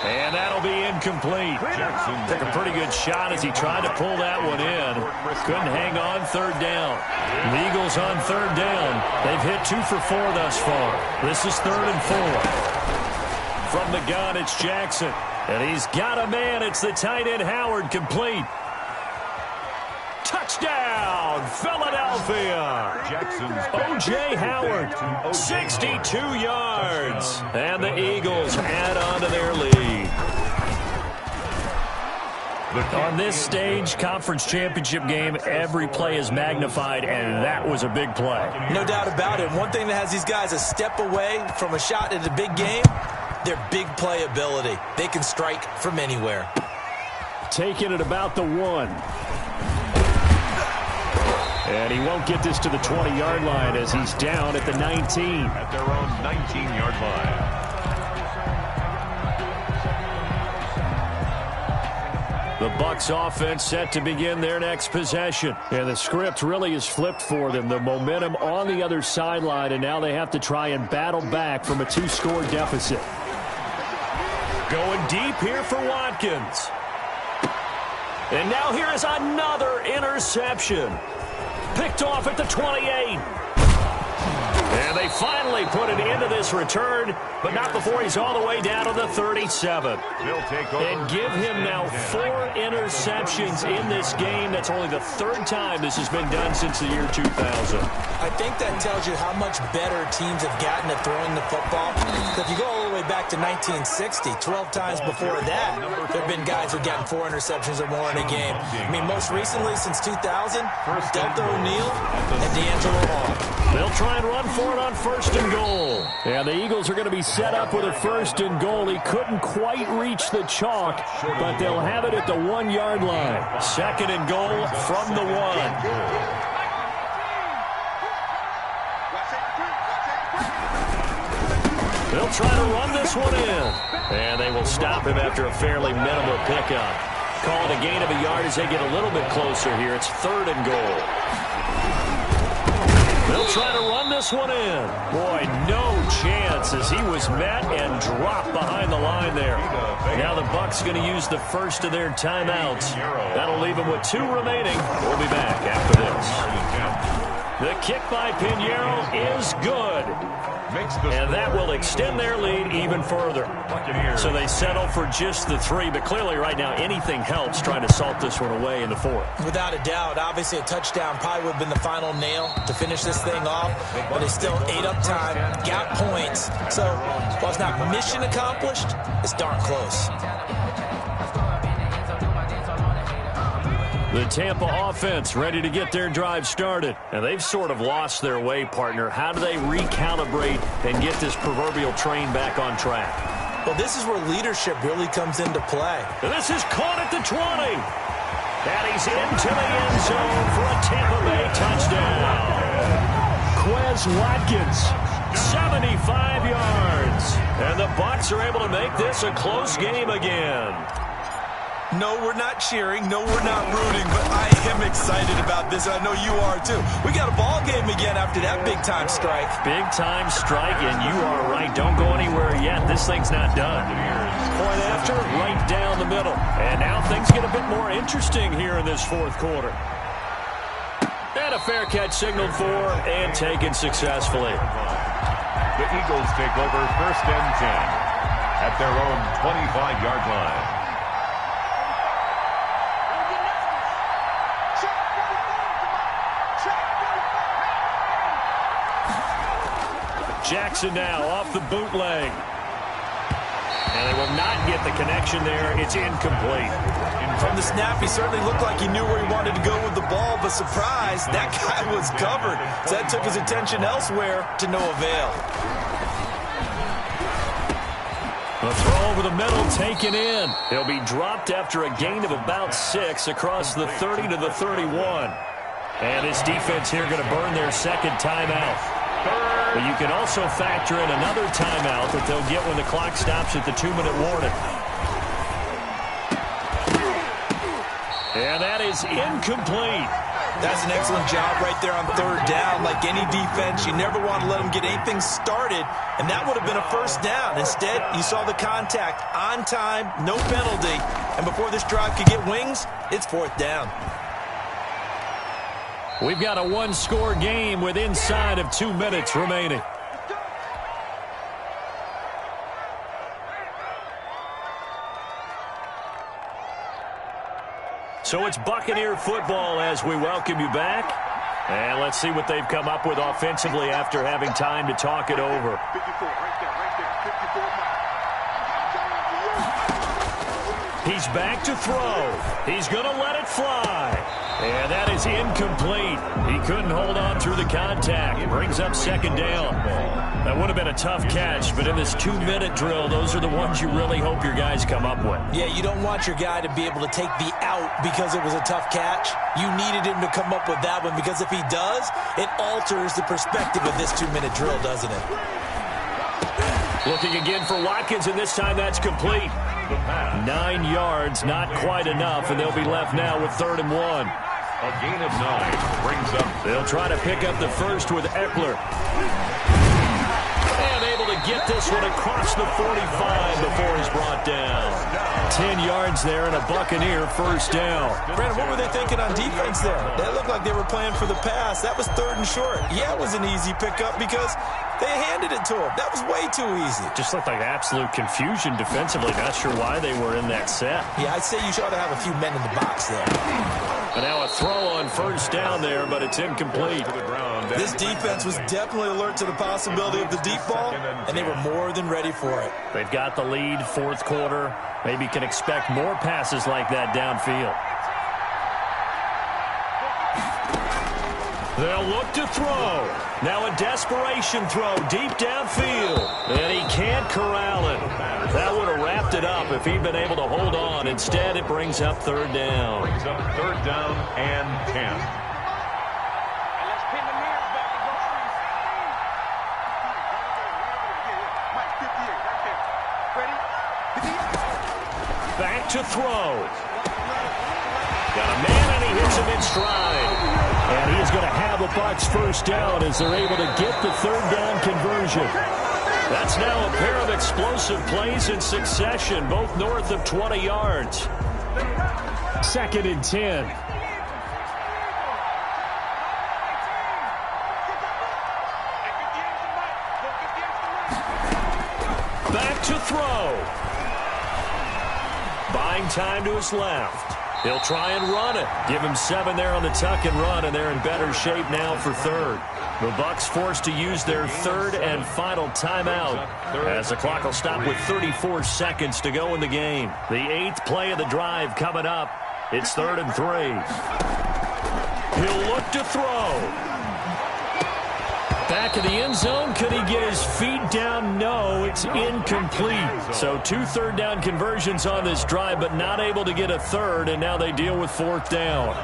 And that'll be incomplete. Took a pretty good shot as he tried to pull that one in. Couldn't hang on third down. The Eagles on third down. They've hit 2 for 4 thus far. This is 3rd and 4. From the gun, it's Jackson. And he's got a man. It's the tight end Howard, complete. Touchdown, Philadelphia. O.J. Howard, 62 yards. And the Eagles add on to their lead. On this stage, conference championship game, every play is magnified, and that was a big play. No doubt about it. One thing that has these guys a step away from a shot at a big game, their big play ability. They can strike from anywhere. Taking it about the 1. And he won't get this to the 20-yard line as he's down at the 19. At their own 19-yard line. The Bucs offense set to begin their next possession. And the script really is flipped for them. The momentum on the other sideline, and now they have to try and battle back from a 2-score deficit. Going deep here for Watkins. And now here is another interception. Picked off at the 28. And they finally put it into this return, but not before he's all the way down to the 37. And give him now 4 interceptions in this game. That's only the 3rd time this has been done since the year 2000. I think that tells you how much better teams have gotten at throwing the football. If you go all the way back to 1960, 12 times before that, there have been guys who've gotten 4 interceptions or more in a game. I mean, most recently, since 2000, Delta O'Neal and D'Angelo Hall. They'll try and run for it on 1st and goal. And the Eagles are going to be set up with a 1st and goal. He couldn't quite reach the chalk, but they'll have it at the 1-yard line. 2nd and goal from the 1. They'll try to run this one in. And they will stop him after a fairly minimal pickup. Call it a gain of a yard as they get a little bit closer here. It's 3rd and goal. They'll try to run this one in. Boy, no chance as he was met and dropped behind the line there. Now the Bucs going to use the first of their timeouts. That'll leave them with 2 remaining. We'll be back after this. The kick by Pinheiro is good. And that will extend their lead even further. So they settle for just the 3, but clearly right now anything helps trying to salt this one away in the 4th. Without a doubt, obviously a touchdown probably would have been the final nail to finish this thing off, but they still ate up time, got points. So while it's not mission accomplished, it's darn close. The Tampa offense ready to get their drive started. And they've sort of lost their way, partner. How do they recalibrate and get this proverbial train back on track? Well, this is where leadership really comes into play. And this is caught at the 20. And he's into the end zone for a Tampa Bay touchdown. Quez Watkins, 75 yards. And the Bucs are able to make this a close game again. No, we're not cheering. No, we're not rooting. But I am excited about this. I know you are, too. We got a ball game again after that big-time strike. Big-time strike, and you are right. Don't go anywhere yet. This thing's not done. Point after, right down the middle. And now things get a bit more interesting here in this 4th quarter. And a fair catch signaled for and taken successfully. The Eagles take over 1st and 10 at their own 25-yard line. Jackson now off the bootleg. And they will not get the connection there. It's incomplete. From the snap, he certainly looked like he knew where he wanted to go with the ball, but surprise, that guy was covered. So that took his attention elsewhere to no avail. The throw over the middle taken in. He'll be dropped after a gain of about 6 across the 30 to the 31. And this defense here going to burn their 2nd timeout. But you can also factor in another timeout that they'll get when the clock stops at the 2-minute warning. And that is incomplete. That's an excellent job right there on 3rd down. Like any defense, you never want to let them get anything started, and that would have been a 1st down. Instead, you saw the contact on time, no penalty, and before this drive could get wings, it's 4th down. We've got a 1-score game with inside of 2 minutes remaining. So it's Buccaneer football as we welcome you back. And let's see what they've come up with offensively after having time to talk it over. He's back to throw. He's going to let it fly. And that is incomplete. He couldn't hold on through the contact. Brings up 2nd down. That would have been a tough catch, but in this 2-minute drill, those are the ones you really hope your guys come up with. Yeah, you don't want your guy to be able to take the out because it was a tough catch. You needed him to come up with that one because if he does, it alters the perspective of this 2-minute drill, doesn't it? Looking again for Watkins, and this time that's complete. 9 yards, not quite enough, and they'll be left now with 3rd and 1. A gain of 9 brings up. They'll try to pick up the first with Eckler. And able to get this one across the 45 before he's brought down. 10 yards there and a Buccaneer 1st down. Brandon, what were they thinking on defense there? They looked like they were playing for the pass. That was 3rd and short. Yeah, it was an easy pickup because they handed it to him. That was way too easy. Just looked like absolute confusion defensively. Not sure why they were in that set. Yeah, I'd say you should have a few men in the box there. And now a throw on 1st down there, but it's incomplete. This defense was definitely alert to the possibility of the deep ball, and they were more than ready for it. They've got the lead, 4th quarter. Maybe can expect more passes like that downfield. They'll look to throw. Now a desperation throw deep downfield. And he can't corral it. That would have wrapped it up if he'd been able to hold on. Instead, it brings up 3rd down. Brings up 3rd down and 10. Back to throw. Got a man, and he hits him in stride. And he is going to have a Bucs 1st down as they're able to get the 3rd down conversion. That's now a pair of explosive plays in succession, both north of 20 yards. 2nd and 10. throw. Buying time to his left. He'll try and run it. Give him 7 there on the tuck and run, and they're in better shape now for third. The Bucs forced to use their third and final timeout as the clock will stop with 34 seconds to go in the game. The 8th play of the drive coming up. It's 3rd and 3. He'll look to throw. Back in the end zone. Could he get his feet down? No, it's incomplete. So 2 third-down conversions on this drive, but not able to get a third, and now they deal with 4th down.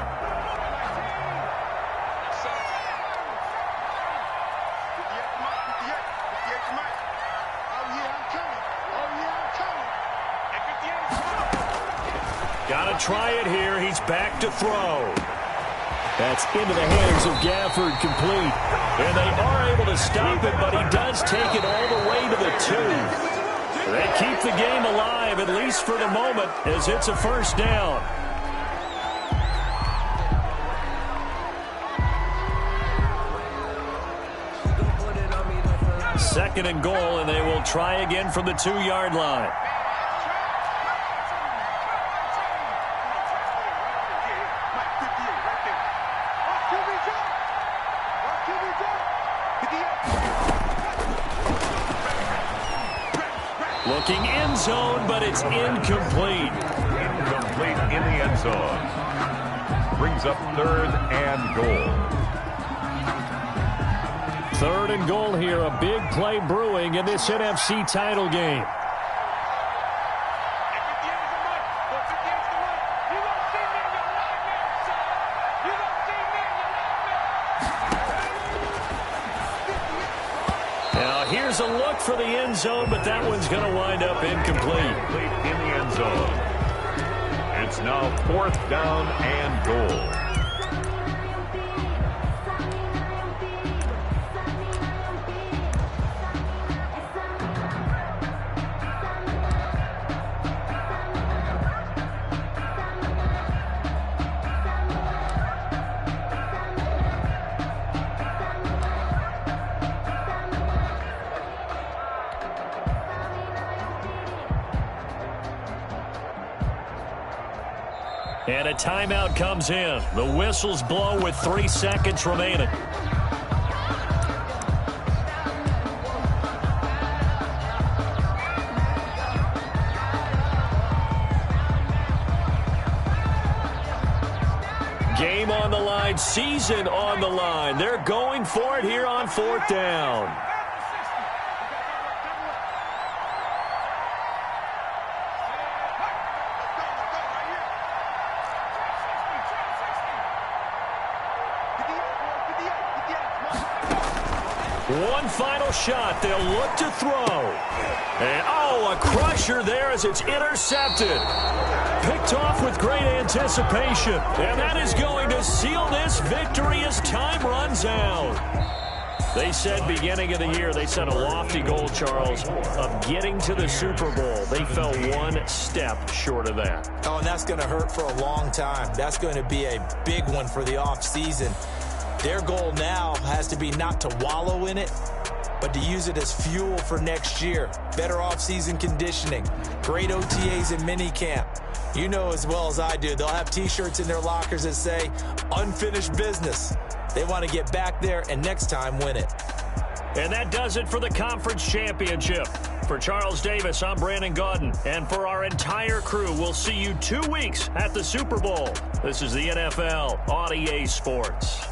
Got to try it here. He's back to throw. That's into the hands of Gafford, complete. And they are able to stop it, but he does take it all the way to the 2. They keep the game alive, at least for the moment, as it's a first down. Second and goal, and they will try again from the 2-yard line. Looking end zone, but it's incomplete. Incomplete in the end zone. Brings up 3rd and goal. 3rd and goal here. A big play brewing in this NFC title game. Here's a look for the end zone, but that one's going to wind up incomplete. In the end zone. It's now 4th down and goal. And a timeout comes in. The whistles blow with 3 seconds remaining. Game on the line, season on the line. They're going for it here on 4th down. One final shot. They'll look to throw. And, a crusher there as it's intercepted. Picked off with great anticipation. And that is going to seal this victory as time runs out. They said beginning of the year, they set a lofty goal, Charles, of getting to the Super Bowl. They fell one step short of that. Oh, and that's going to hurt for a long time. That's going to be a big one for the offseason. Their goal now has to be not to wallow in it, but to use it as fuel for next year. Better offseason conditioning, great OTAs and minicamp. You know as well as I do, they'll have T-shirts in their lockers that say, unfinished business. They want to get back there and next time win it. And that does it for the conference championship. For Charles Davis, I'm Brandon Gaudin. And for our entire crew, we'll see you 2 weeks at the Super Bowl. This is the NFL on EA Sports.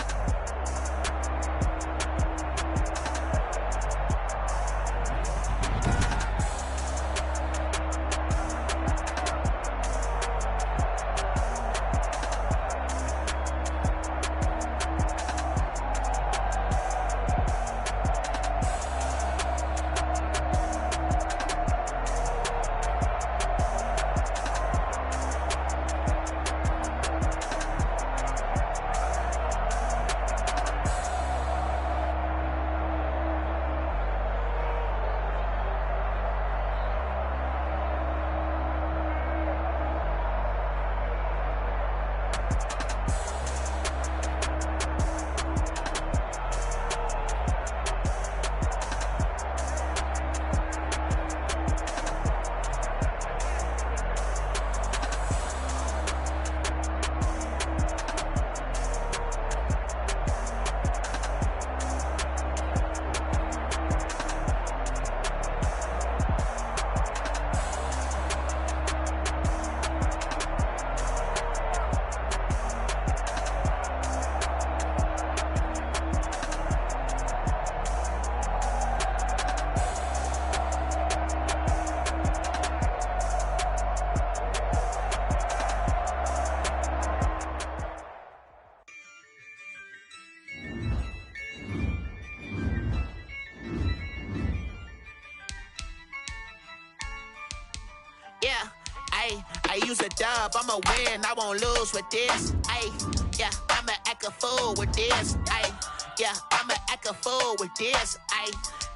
use a dub, I'ma win, I won't lose with this. Ay, yeah, I'ma act a fool with this. Ay, yeah, I'ma act a fool with this. Ay,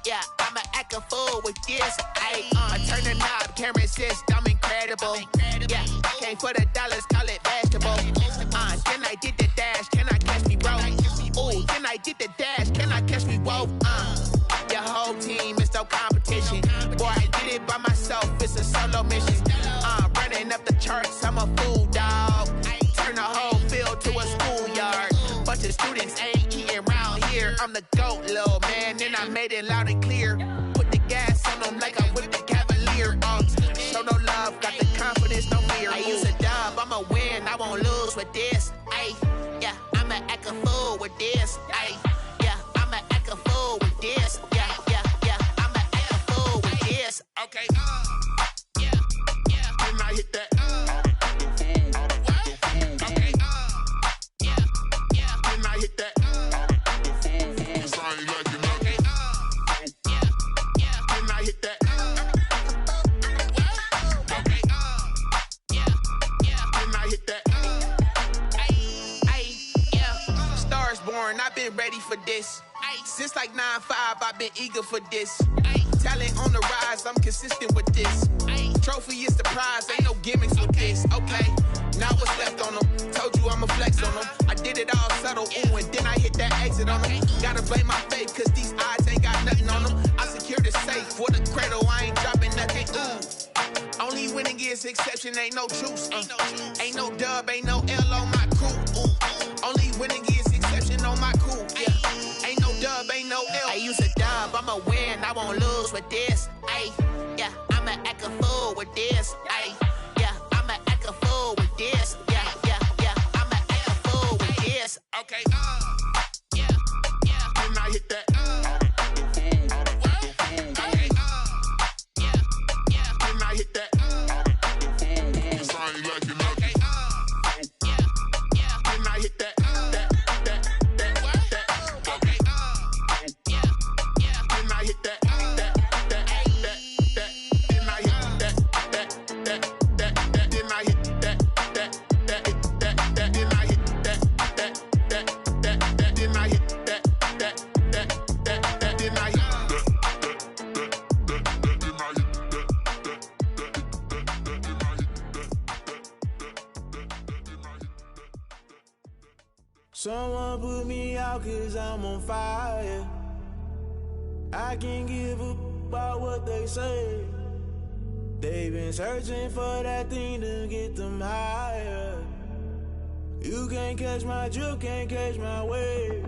yeah, I'ma act a fool with this. Ay, I turn the knob, camera assist, I'm incredible. Yeah, came for the dollars, call it basketball. Can I get the dash? Can I catch me, bro? Ooh, can I get the dash? Can I catch me, whoa? Your whole team is no competition. Boy, I did it by myself, it's a solo mission. Running up the charts, I'm a fool, dog. Turn the whole field to a schoolyard. Bunch of students ain't eating round here. I'm the GOAT, little man, and I made it loud and clear. Put the gas on them like I'm with the Cavalier. Show no love, got the confidence, no fear. I use a dub, I'ma win, I won't lose with this. Ay, yeah, I'ma act a fool with this. Ay, yeah, I'ma act a fool with this. Yeah, yeah, yeah, I'ma act a fool with this. Okay, yeah, yeah. Can I hit that? Okay, yeah, yeah. Can I hit that? I've been ready for this. Since like 9-5, I've been eager for this. Talent on the rise, I'm consistent with this. Trophy is the prize, ain't no gimmicks with this. Okay, now what's left on them? Told you I'ma flex on them. I did it all subtle, ooh, and then I hit that exit on them. Gotta blame my faith, cause these eyes ain't got nothing on them. I secured the safe with a cradle, I ain't dropping nothing, ooh. Only winning is exception, ain't no truce. Ain't no dub, ain't no L on my crew. Ooh. Only winning is exception on my crew. Yeah. Ain't no dub, ain't no L. I use a dub, I'ma win, I won't lose with this. Ay, yeah, I'ma act a fool with this. Ay, yeah, I'ma act a fool with this. Yeah, yeah, yeah, I'ma act a fool with this. Okay, yeah, yeah. Can I hit that? Okay, yeah, yeah. Can I hit that? I ain't like it. Okay, yeah, yeah. Can I hit that? Someone put me out cause I'm on fire. I can't give up about what they say. They've been searching for that thing to get them higher. You can't catch my drift, can't catch my wave.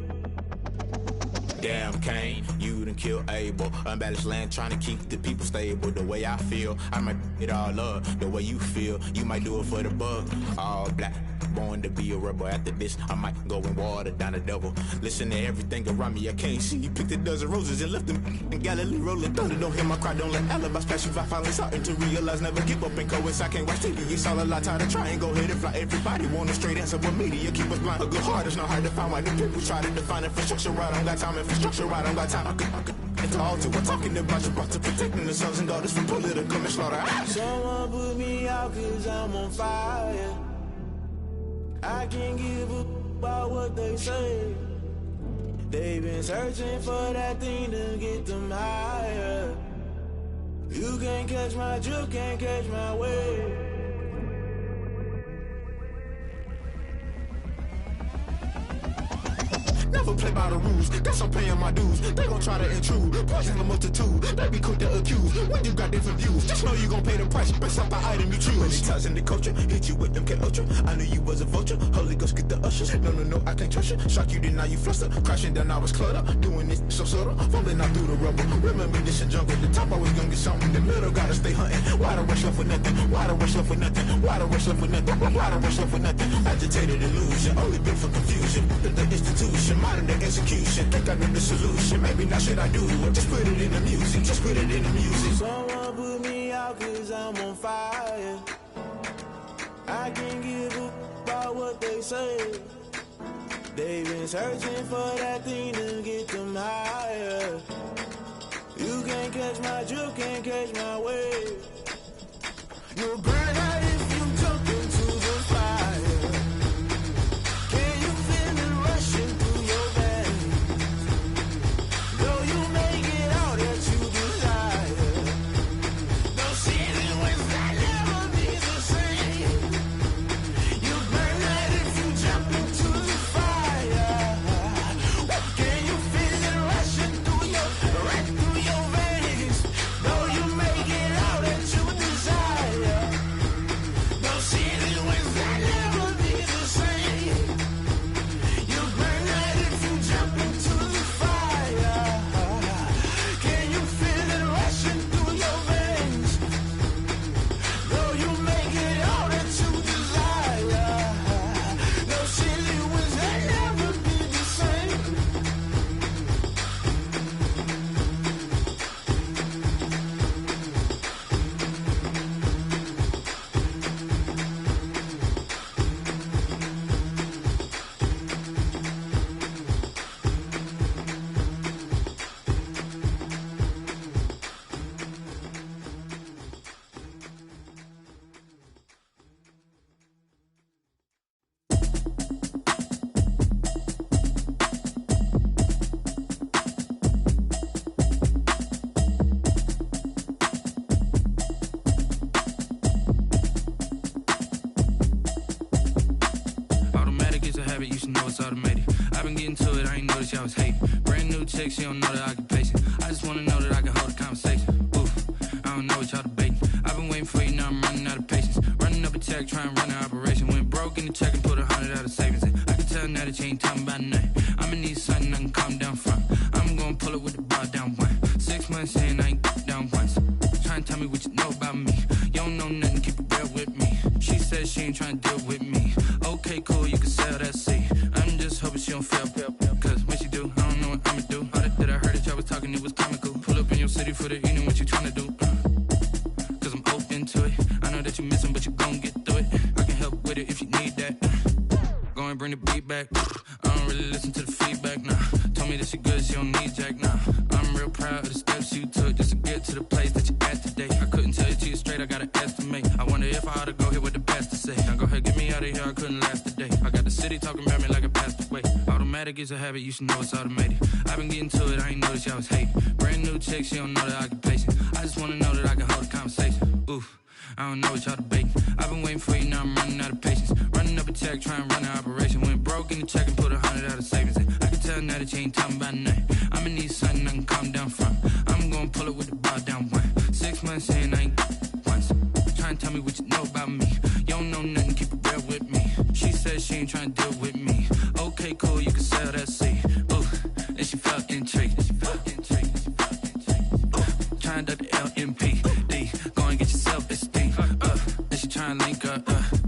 Damn, Kane, you done killed Abel. Unbalanced land, trying to keep the people stable. The way I feel, I might it all up. The way you feel, you might do it for the bug. All black, born to be a rebel. After this, I might go and water down the devil. Listen to everything around me, I can't see. You picked a dozen roses and left them in Galilee rolling thunder. Don't hear my cry, don't let alibis pass you. I finally starting to realize, never give up and coexist. I can't watch TV, it's all a lot. Time to try and go ahead and fly. Everybody want a straight answer, but media keep us blind. A good heart is not hard to find. Why the people try to define infrastructure right? I don't got time, infrastructure right, I don't got time. I could it's all to we're talking about you, about to protecting the sons and daughters from political and slaughter. Someone put me out cause I'm on fire. I can't give up about what they say. They've been searching for that thing to get them higher. You can't catch my drift, can't catch my wave. Never play by the rules, guess I'm paying my dues. They gon' try to intrude, poison the multitude. They be quick to accuse, when you got different views. Just know you gon' pay the price, based off the item you choose. Many times in the culture, hit you with MK Ultra. I knew you was a vulture, Holy Ghost get the ushers. No, I can't trust you. Shock you, then now you fluster. Crashing down, I was cluttered. Doing this so subtle, falling out through the rubble. Remember this in jungle, the top always gonna get something. The middle gotta stay hunting. Why the rush left for nothing? Why the rush left for nothing? Why the rush left for nothing? Why the rush left for nothing? Agitated illusion, only built for confusion. The institution, modern day execution. Think I know the solution. Maybe not should I do it? Just put it in the music. Just put it in the music. Someone put me out cause I'm on fire. I can't give up about what they say. They've been searching for that thing to get them higher. You can't catch my drift, can't catch my wave. You'll burn out if you jump habit, you should know it's automated. I've been getting to it, I ain't noticed y'all was hating. Brand new chick, she don't know the occupation. I just wanna know that I can hold a conversation. Oof, I don't know what y'all debating. I've been waiting for you, now I'm running out of patience. Running up a check, trying to run an operation. Went broke in the check and put 100 out of savings in. I can tell now that you ain't talking about nothing. I'ma need something I can calm down from. I'm gonna pull it with the bar down one. 6 months in, I ain't down once. Trying to tell me what you know about me. You don't know nothing, keep it real with me. She said she ain't trying to deal with me. Okay, cool, you can sell that seed. I'm just hoping she don't fail. Cause when she do, I don't know what I'ma do. All that I heard that y'all was talking, it was comical. Pull up in your city for the evening, what you trying to do? Cause I'm open to it. I know that you missing, but you gon' get through it. I can help with it if you need that. Go and bring the beat back. I don't really listen to the feedback, nah. Told me that she good, she don't need jack, nah. I'm real proud of the steps you took just to get to the place that you at today. I couldn't tell you to you straight, I gotta estimate. I wonder if I ought to go here with the best to say. Now go ahead, get me out of here, I couldn't last today. I got the city talking about me like a passed away. Automatic is a habit, you should know it's automated. I've been getting to it, I ain't noticed y'all was hating. Brand new chick, she don't know the occupation. I just wanna know that I can hold a conversation. Oof, I don't know what y'all debating. I've been waiting for you, now I'm running out of patience. Running up a check, trying to run an operation. Went broke in the check and put 100 out of savings in. I can tell now that you ain't talking about nothing. I'ma need something I can calm down from. I'm gonna pull it with the bar down one. 6 months in, I ain't once. Trying to tell me what you know about me. You don't know nothing, keep it real with me. She said she ain't trying to deal with me. Okay, cool, you can sell that seed. Ooh, and she felt intrigued. Trying to duck the LMP. D, go and get your self-esteem. And she trying to link up.